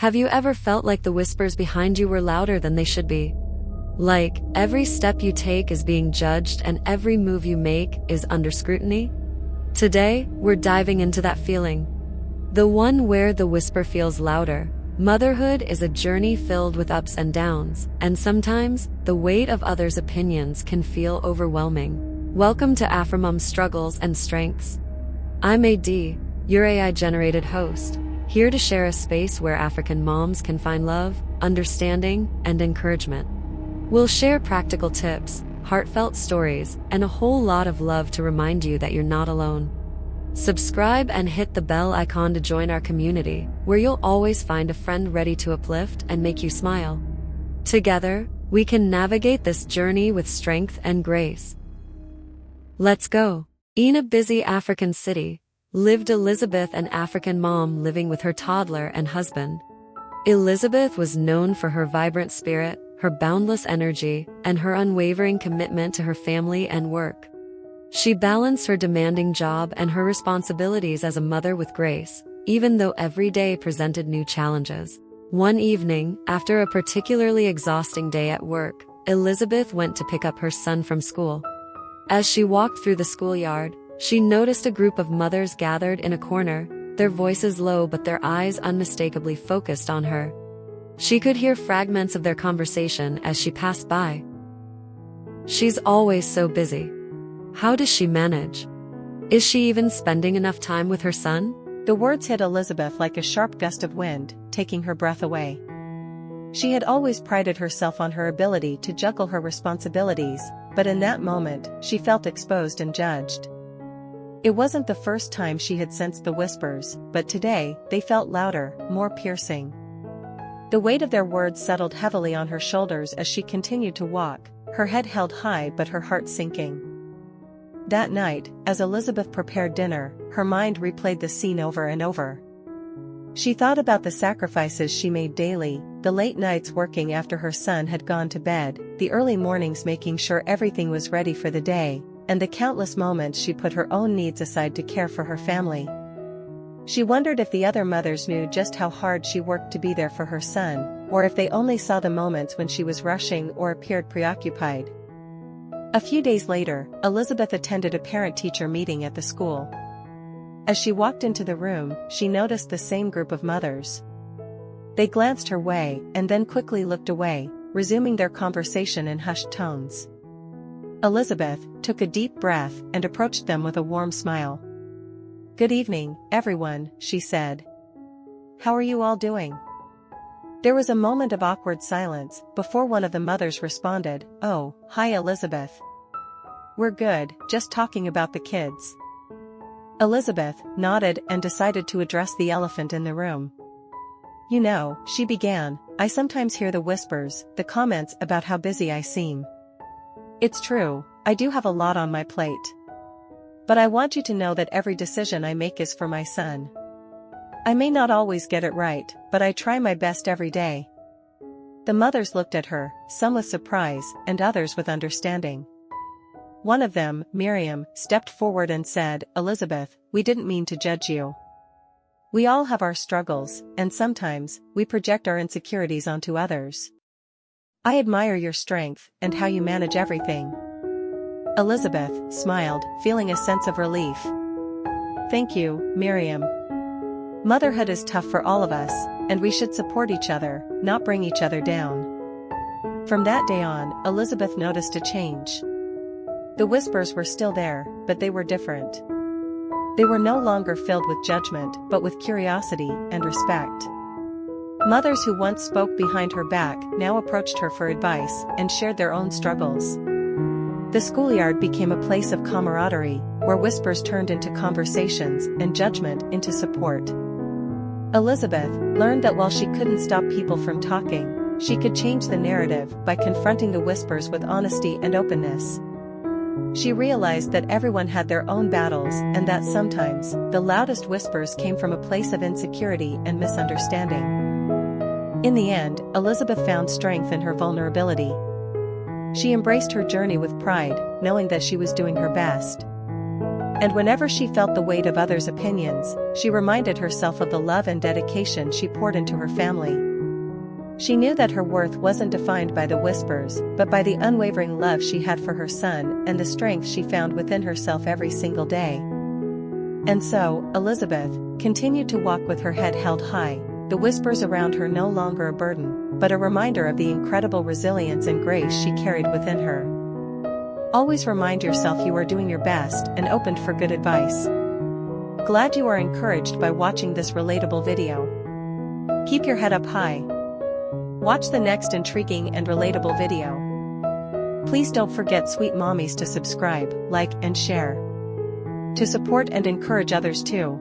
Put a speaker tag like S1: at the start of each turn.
S1: Have you ever felt like the whispers behind you were louder than they should be? Like, every step you take is being judged and every move you make is under scrutiny? Today, we're diving into that feeling. The one where the whisper feels louder. Motherhood is a journey filled with ups and downs, and sometimes, the weight of others' opinions can feel overwhelming. Welcome to Afromom Struggles and Strengths. I'm AD, your AI-generated host, here to share a space where African moms can find love, understanding, and encouragement. We'll share practical tips, heartfelt stories, and a whole lot of love to remind you that you're not alone. Subscribe and hit the bell icon to join our community, where you'll always find a friend ready to uplift and make you smile. Together, we can navigate this journey with strength and grace. Let's go. In a busy African city, lived Elizabeth, an African mom living with her toddler and husband. Elizabeth was known for her vibrant spirit, her boundless energy, and her unwavering commitment to her family and work. She balanced her demanding job and her responsibilities as a mother with grace, even though every day presented new challenges. One evening, after a particularly exhausting day at work, Elizabeth went to pick up her son from school. As she walked through the schoolyard, she noticed a group of mothers gathered in a corner, their voices low but their eyes unmistakably focused on her. She could hear fragments of their conversation as she passed by. She's always so busy. How does she manage? Is she even spending enough time with her son?
S2: The words hit Elizabeth like a sharp gust of wind, taking her breath away. She had always prided herself on her ability to juggle her responsibilities, but in that moment, she felt exposed and judged. It wasn't the first time she had sensed the whispers, but today, they felt louder, more piercing. The weight of their words settled heavily on her shoulders as she continued to walk, her head held high but her heart sinking. That night, as Elizabeth prepared dinner, her mind replayed the scene over and over. She thought about the sacrifices she made daily, the late nights working after her son had gone to bed, the early mornings making sure everything was ready for the day, and the countless moments she put her own needs aside to care for her family. She wondered if the other mothers knew just how hard she worked to be there for her son, or if they only saw the moments when she was rushing or appeared preoccupied. A few days later, Elizabeth attended a parent-teacher meeting at the school. As she walked into the room, she noticed the same group of mothers. They glanced her way and then quickly looked away, resuming their conversation in hushed tones. Elizabeth took a deep breath and approached them with a warm smile. "Good evening, everyone," she said. "How are you all doing?" There was a moment of awkward silence before one of the mothers responded, "Oh, hi Elizabeth. We're good, just talking about the kids." Elizabeth nodded and decided to address the elephant in the room. "You know," she began, "I sometimes hear the whispers, the comments about how busy I seem. It's true, I do have a lot on my plate. But I want you to know that every decision I make is for my son. I may not always get it right, but I try my best every day." The mothers looked at her, some with surprise, and others with understanding. One of them, Miriam, stepped forward and said, "Elizabeth, we didn't mean to judge you. We all have our struggles, and sometimes, we project our insecurities onto others. I admire your strength, and how you manage everything." Elizabeth smiled, feeling a sense of relief. "Thank you, Miriam. Motherhood is tough for all of us, and we should support each other, not bring each other down." From that day on, Elizabeth noticed a change. The whispers were still there, but they were different. They were no longer filled with judgment, but with curiosity and respect. Mothers who once spoke behind her back now approached her for advice and shared their own struggles. The schoolyard became a place of camaraderie, where whispers turned into conversations and judgment into support. Elizabeth learned that while she couldn't stop people from talking, she could change the narrative by confronting the whispers with honesty and openness. She realized that everyone had their own battles and that sometimes, the loudest whispers came from a place of insecurity and misunderstanding. In the end, Elizabeth found strength in her vulnerability. She embraced her journey with pride, knowing that she was doing her best. And whenever she felt the weight of others' opinions, she reminded herself of the love and dedication she poured into her family. She knew that her worth wasn't defined by the whispers, but by the unwavering love she had for her son and the strength she found within herself every single day. And so, Elizabeth continued to walk with her head held high, the whispers around her no longer a burden, but a reminder of the incredible resilience and grace she carried within her. Always remind yourself you are doing your best and opened for good advice. Glad you are encouraged by watching this relatable video. Keep your head up high. Watch the next intriguing and relatable video. Please don't forget sweet mommies to subscribe, like, and share, to support and encourage others too.